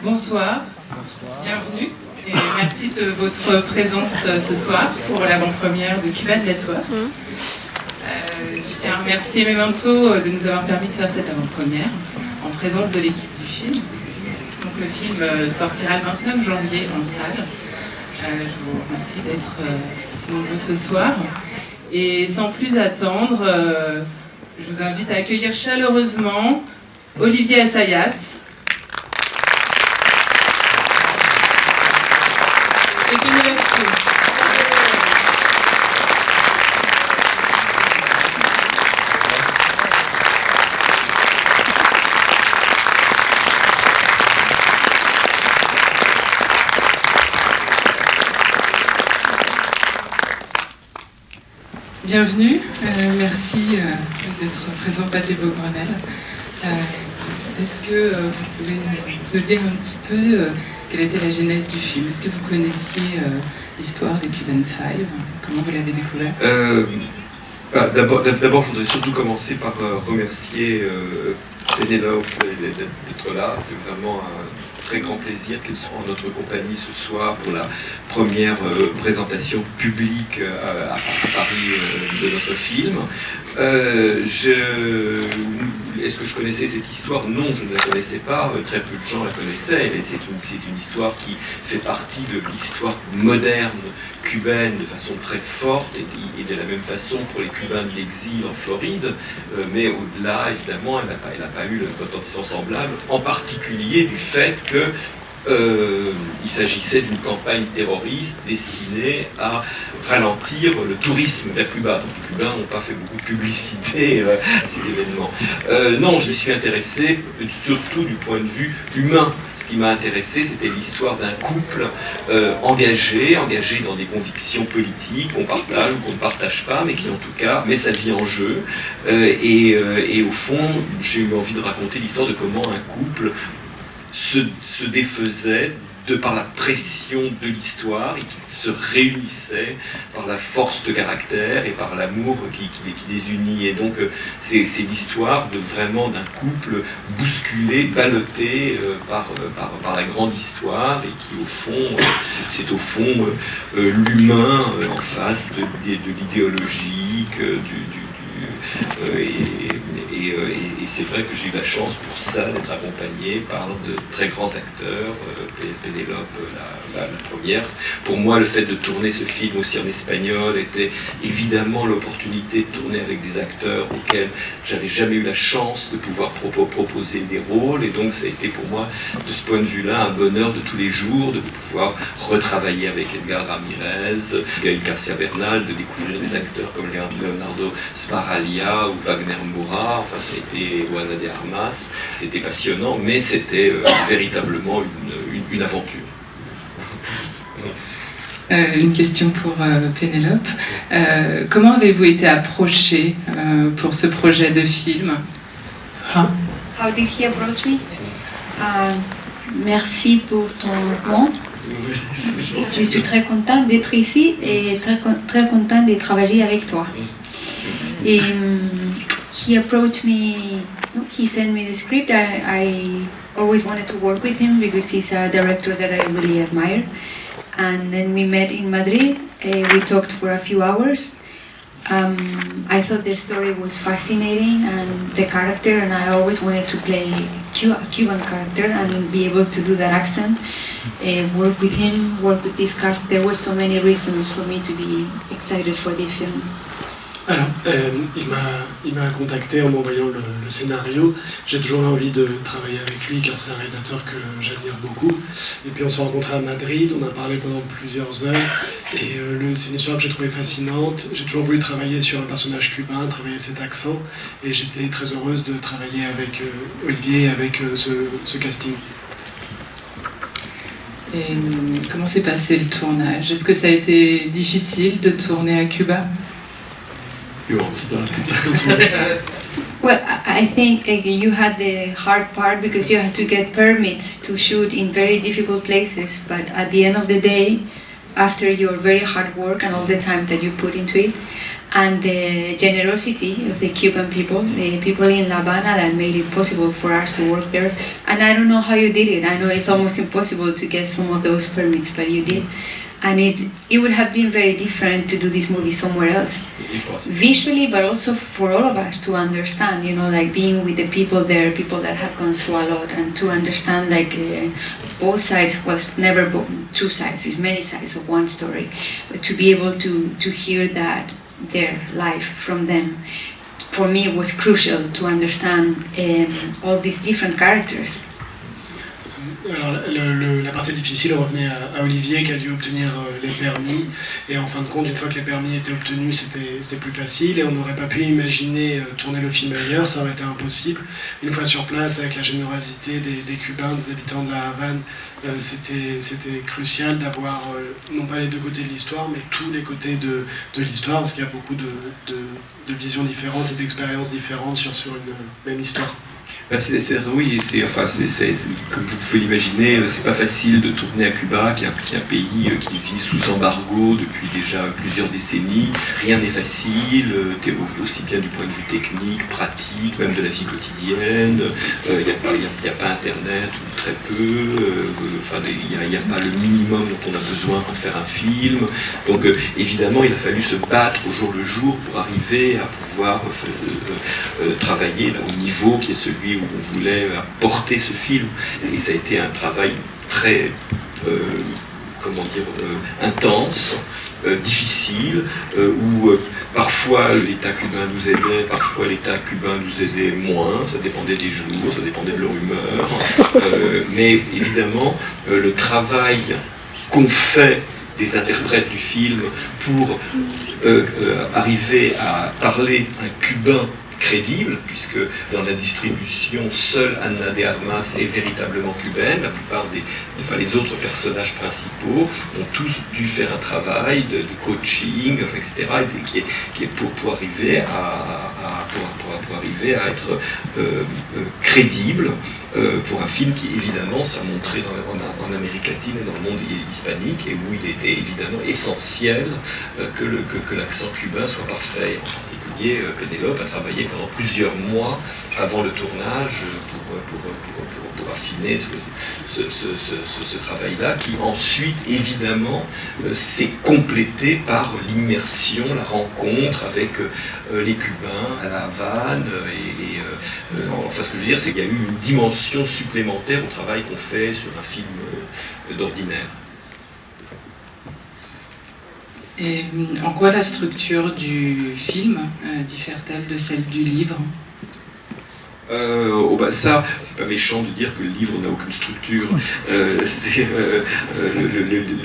Bonsoir, bienvenue et merci de votre présence ce soir pour l'avant-première de Cuban Network. Je tiens à remercier Memento de nous avoir permis de faire cette avant-première en présence de l'équipe du film. Donc le film sortira le 29 janvier en salle. Je vous remercie d'être si nombreux ce soir. Et sans plus attendre, je vous invite à accueillir chaleureusement Olivier Assayas. Et Penelope Cruz. Bienvenue, merci d'être présent Pathé Beaugrenelle. Est-ce que vous pouvez nous dire un petit peu quelle était la genèse du film? Est-ce que vous connaissiez l'histoire des Cuban Five? Comment vous l'avez découvert? D'abord, je voudrais surtout commencer par remercier Pénélope d'être là. C'est vraiment un très grand plaisir qu'elle soit en notre compagnie ce soir pour la première présentation publique à Paris de notre film. Est-ce que je connaissais cette histoire? Non, je ne la connaissais pas. Très peu de gens la connaissaient. C'est une histoire qui fait partie de l'histoire moderne cubaine de façon très forte et de la même façon pour les Cubains de l'exil en Floride. Mais au-delà, évidemment, elle n'a pas eu le retentissement semblable, en particulier du fait que il s'agissait d'une campagne terroriste destinée à ralentir le tourisme vers Cuba. Donc les Cubains n'ont pas fait beaucoup de publicité à ces événements. Non, je m'y suis intéressé surtout du point de vue humain. Ce qui m'a intéressé, c'était l'histoire d'un couple engagé dans des convictions politiques qu'on partage ou qu'on ne partage pas, mais qui en tout cas met sa vie en jeu. Et au fond, j'ai eu envie de raconter l'histoire de comment un couple se défaisait par la pression de l'histoire et qui se réunissait par la force de caractère et par l'amour qui les unit. Et donc c'est l'histoire vraiment d'un couple bousculé, ballotté par la grande histoire et qui au fond, c'est au fond l'humain en face de l'idéologique, et c'est vrai que j'ai eu la chance pour ça d'être accompagné par de très grands acteurs, Pénélope la première. Pour moi, le fait de tourner ce film aussi en espagnol était évidemment l'opportunité de tourner avec des acteurs auxquels j'avais jamais eu la chance de pouvoir proposer des rôles, et donc ça a été pour moi, de ce point de vue-là, un bonheur de tous les jours de pouvoir retravailler avec Edgar Ramirez, Gaël Garcia Bernal, de découvrir des acteurs comme Leonardo Sbaraglia ou Wagner Moura, enfin c'était Juana de Armas, c'était passionnant, mais c'était véritablement une aventure. Une question pour Pénélope. Comment avez-vous été approché pour ce projet de film? How did he approach me? Merci pour ton nom. Je suis très contente d'être ici et très contente de travailler avec toi. Et he approached me, he sent me the script. I always wanted to work with him because he's a director that I really admire. And then we met in Madrid. We talked for a few hours. I thought the story was fascinating and the character, and I always wanted to play a Cuban character and be able to do that accent. Work with him, work with this cast. There were so many reasons for me to be excited for this film. Alors, il m'a contacté en m'envoyant le scénario. J'ai toujours eu envie de travailler avec lui car c'est un réalisateur que j'admire beaucoup. Et puis on s'est rencontrés à Madrid, on a parlé pendant plusieurs heures. Et c'est une histoire que j'ai trouvée fascinante. J'ai toujours voulu travailler sur un personnage cubain, travailler cet accent. Et j'étais très heureuse de travailler avec Olivier et avec ce casting. Et comment s'est passé le tournage? Est-ce que ça a été difficile de tourner à Cuba? Well, I think you had the hard part because you had to get permits to shoot in very difficult places, but at the end of the day, after your very hard work and all the time that you put into it, and the generosity of the Cuban people, the people in La Habana that made it possible for us to work there. And I don't know how you did it. I know it's almost impossible to get some of those permits, but you did. And it would have been very different to do this movie somewhere else, visually, but also for all of us to understand, you know, like being with the people there, people that have gone through a lot, and to understand like both sides was never two sides, it's many sides of one story, but to be able to hear that, their life from them, for me it was crucial to understand all these different characters. Alors, la partie difficile revenait à Olivier qui a dû obtenir les permis, et en fin de compte, une fois que les permis étaient obtenus, c'était plus facile, et on n'aurait pas pu imaginer tourner le film ailleurs, ça aurait été impossible. Une fois sur place, avec la générosité des Cubains, des habitants de la Havane, c'était crucial d'avoir non pas les deux côtés de l'histoire, mais tous les côtés de l'histoire, parce qu'il y a beaucoup de visions différentes et d'expériences différentes sur une même histoire. Oui, comme vous pouvez l'imaginer, c'est pas facile de tourner à Cuba, qui est un pays qui vit sous embargo depuis déjà plusieurs décennies. Rien n'est facile, aussi bien du point de vue technique, pratique, même de la vie quotidienne. Il n'y a pas Internet, ou très peu. Il n'y a pas le minimum dont on a besoin pour faire un film. Donc évidemment, il a fallu se battre au jour le jour pour arriver à pouvoir travailler là, au niveau qui est celui où on voulait porter ce film. Et ça a été un travail très, intense, difficile, où parfois l'État cubain nous aidait, parfois l'État cubain nous aidait moins, ça dépendait des jours, ça dépendait de leur humeur. Mais évidemment, le travail qu'on fait des interprètes du film pour arriver à parler un cubain crédible, puisque dans la distribution, seule Ana de Armas est véritablement cubaine. La plupart les autres personnages principaux ont tous dû faire un travail de coaching, etc., qui est pour arriver à être crédible pour un film qui, évidemment, s'est montré en Amérique latine et dans le monde hispanique, et où il était évidemment essentiel que l'accent cubain soit parfait. Pénélope a travaillé pendant plusieurs mois avant le tournage pour affiner ce travail-là, qui ensuite, évidemment, s'est complété par l'immersion, la rencontre avec les Cubains à la Havane. Ce que je veux dire, c'est qu'il y a eu une dimension supplémentaire au travail qu'on fait sur un film d'ordinaire. Et en quoi la structure du film diffère-t-elle de celle du livre ? Ça, c'est pas méchant de dire que le livre n'a aucune structure. Le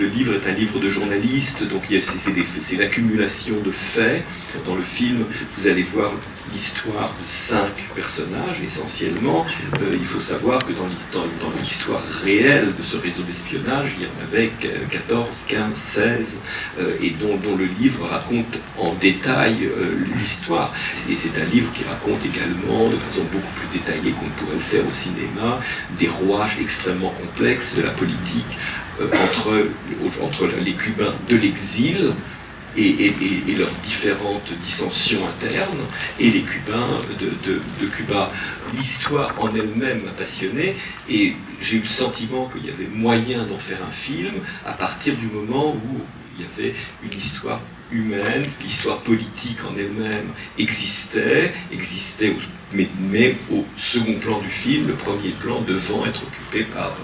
livre est un livre de journaliste, donc c'est l'accumulation de faits. Dans le film, vous allez voir l'histoire de 5 personnages essentiellement. Il faut savoir que dans l'histoire réelle de ce réseau d'espionnage, il y en avait 14, 15, 16, et dont le livre raconte en détail l'histoire. Et c'est un livre qui raconte également, de façon beaucoup plus détaillée qu'on pourrait le faire au cinéma, des rouages extrêmement complexes de la politique entre les Cubains de l'exil et leurs différentes dissensions internes, et les Cubains de Cuba. L'histoire en elle-même m'a passionné, et j'ai eu le sentiment qu'il y avait moyen d'en faire un film à partir du moment où il y avait une histoire humaine, l'histoire politique en elle-même existait, mais au second plan du film, le premier plan devant être occupé par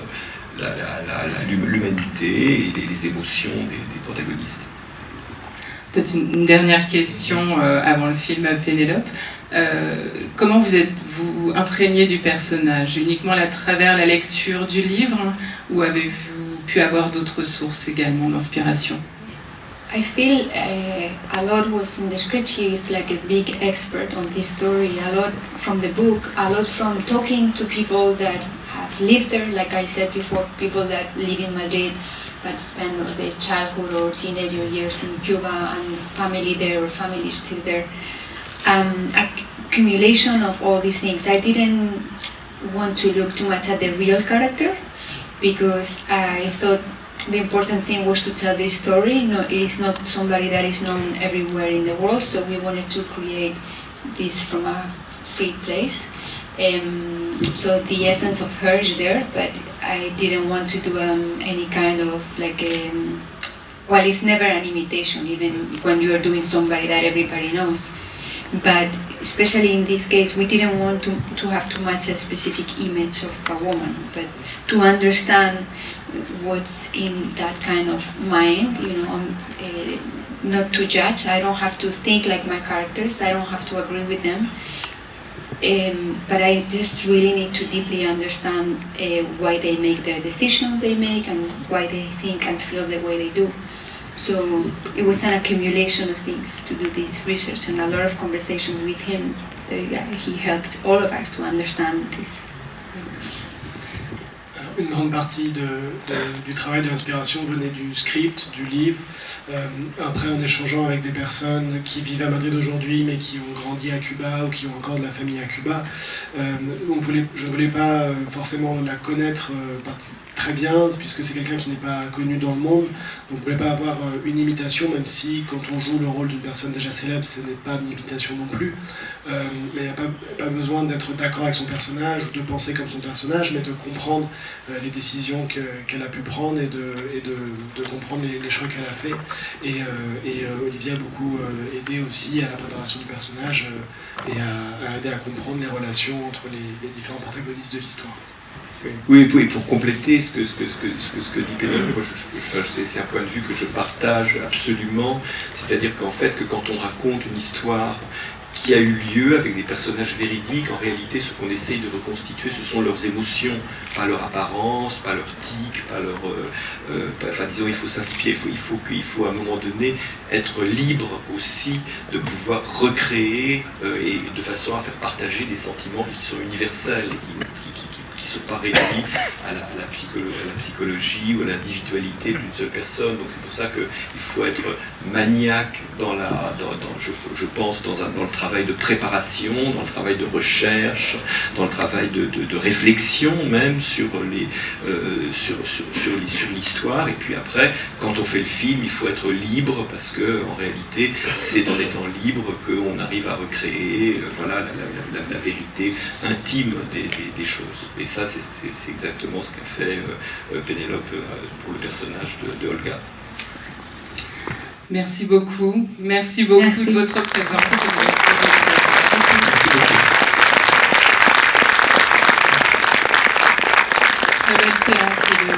l'humanité et les émotions des protagonistes. Peut-être une dernière question avant le film Pénélope. Comment vous êtes-vous imprégné du personnage? Uniquement à travers la lecture du livre, ou avez-vous pu avoir d'autres sources également d'inspiration? I feel a lot was in the script. He is like a big expert on this story. A lot from the book, a lot from talking to people that have lived there, like I said before, people that live in Madrid but spend their childhood or teenager years in Cuba, and family there or family still there. Accumulation of all these things. I didn't want to look too much at the real character, because I thought the important thing was to tell this story. No, it's not somebody that is known everywhere in the world, so we wanted to create this from a free place. So the essence of her is there, but I didn't want to do any kind of like well, it's never an imitation, even when you are doing somebody that everybody knows. But especially in this case, we didn't want to have too much a specific image of a woman, but to understand what's in that kind of mind, you know, not to judge. I don't have to think like my characters, I don't have to agree with them. But I just really need to deeply understand why they make the decisions they make and why they think and feel the way they do. So it was an accumulation of things to do this research and a lot of conversations with him. He helped all of us to understand this. Une grande partie du travail de l'inspiration venait du script, du livre. Après, en échangeant avec des personnes qui vivent à Madrid aujourd'hui, mais qui ont grandi à Cuba ou qui ont encore de la famille à Cuba, je ne voulais pas forcément la connaître très bien, puisque c'est quelqu'un qui n'est pas connu dans le monde. Donc, je ne voulais pas avoir une imitation, même si quand on joue le rôle d'une personne déjà célèbre, ce n'est pas une imitation non plus. Mais il n'y a pas besoin d'être d'accord avec son personnage ou de penser comme son personnage, mais de comprendre les décisions qu'elle a pu prendre et de comprendre les choix qu'elle a fait. Et Olivier a beaucoup aidé aussi à la préparation du personnage et à aider à comprendre les relations entre les différents protagonistes de l'histoire. Oui, pour compléter ce que dit Pénélope, c'est un point de vue que je partage absolument, c'est-à-dire qu'en fait, que quand on raconte une histoire qui a eu lieu avec des personnages véridiques, en réalité, ce qu'on essaye de reconstituer, ce sont leurs émotions, pas leur apparence, pas leur tic, pas leur... enfin, disons, il faut s'inspirer, il faut à un moment donné être libre aussi de pouvoir recréer et de façon à faire partager des sentiments qui sont universels et qui ne sont pas réduits à la psychologie ou à l'individualité d'une seule personne. Donc c'est pour ça qu'il faut être maniaque je pense, dans le travail de préparation, dans le travail de recherche, dans le travail de réflexion même sur l'histoire. Et puis après, quand on fait le film, il faut être libre parce que en réalité, c'est dans les temps libres qu'on arrive à recréer la vérité intime des choses. Et ça, c'est exactement ce qu'a fait Pénélope pour le personnage de Olga. Merci beaucoup. Merci beaucoup de votre présence. Très belle séance.